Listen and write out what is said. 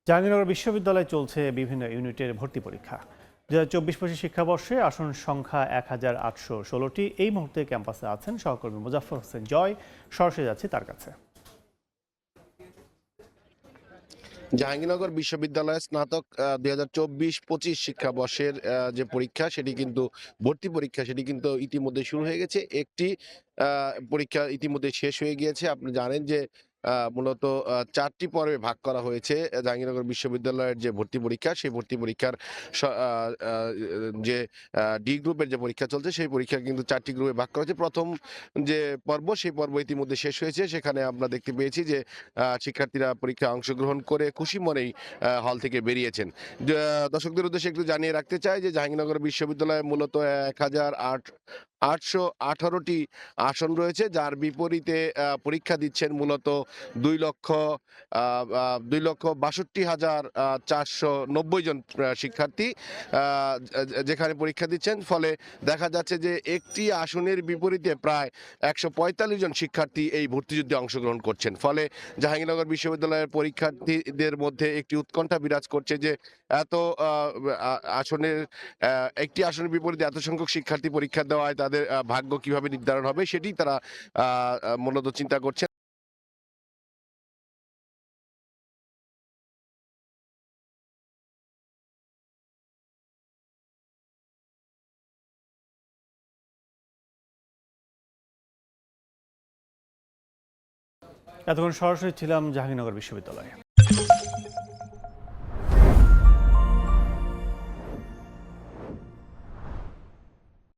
জাহাঙ্গীরনগর বিশ্ববিদ্যালয়ে চলছে বিভিন্ন ইউনিটের ভর্তি পরীক্ষা। ২০২৪-২৫ শিক্ষাবর্ষে আসন সংখ্যা ১,৮১৬টি। এই মুহূর্তে ক্যাম্পাসে আছেন সহকর্মী মোজাফফর হোসেন জয়। সরাসরি যাচ্ছি তার কাছে। জাহাঙ্গীরনগর বিশ্ববিদ্যালয়ের স্নাতক ২০২৪-২৫ শিক্ষাবর্ষের যে পরীক্ষা সেটি কিন্তু ভর্তি পরীক্ষা সেটি কিন্তু ইতিমধ্যে শুরু হয়ে গেছে। একটি পরীক্ষা ইতিমধ্যে শেষ হয়ে গিয়েছে। আপনি জানেন যে মূলত ৪টি পর্বে ভাগ করা হয়েছে জাহাঙ্গীরনগর বিশ্ববিদ্যালয়ের যে ভর্তি পরীক্ষা সেই ভর্তি পরীক্ষার স আ আ যে ডি গ্রুপের যে পরীক্ষা চলছে সেই পরীক্ষা কিন্তু ৪টি গ্রুপে ভাগ করা হয়েছে। প্রথম যে পর্ব সেই পর্ব ইতিমধ্যে শেষ হয়েছে। সেখানে আমরা দেখতে পেয়েছি যে শিক্ষার্থীরা পরীক্ষায় অংশগ্রহণ করে খুশি মনেই হল থেকে বেরিয়েছেন। দর্শকদের উদ্দেশ্যে একটু জানিয়ে রাখতে চাই যে জাহাঙ্গীরনগর বিশ্ববিদ্যালয়ে মূলত ১,৮১৮টি আসন রয়েছে, যার বিপরীতে পরীক্ষা দিচ্ছেন মূলত ২,৬২,৪৯০ জন শিক্ষার্থী যেখানে পরীক্ষা দিচ্ছেন। ফলে দেখা যাচ্ছে যে একটি আসনের বিপরীতে প্রায় ১৪৫ জন শিক্ষার্থী এই ভর্তিযুদ্ধে অংশগ্রহণ করছেন। ফলে জাহাঙ্গীরনগর বিশ্ববিদ্যালয়ের পরীক্ষার্থীদের মধ্যে একটি উৎকণ্ঠা বিরাজ করছে যে এত আসনের একটি আসনের বিপরীতে এত সংখ্যক শিক্ষার্থী পরীক্ষা দেওয়ায় তাদের ভাগ্য কিভাবে নির্ধারণ হবে সেটি তারা মূলত চিন্তা করছেন। এতক্ষণ সরাসরি ছিলাম জাহাঙ্গীরনগর বিশ্ববিদ্যালয়ে।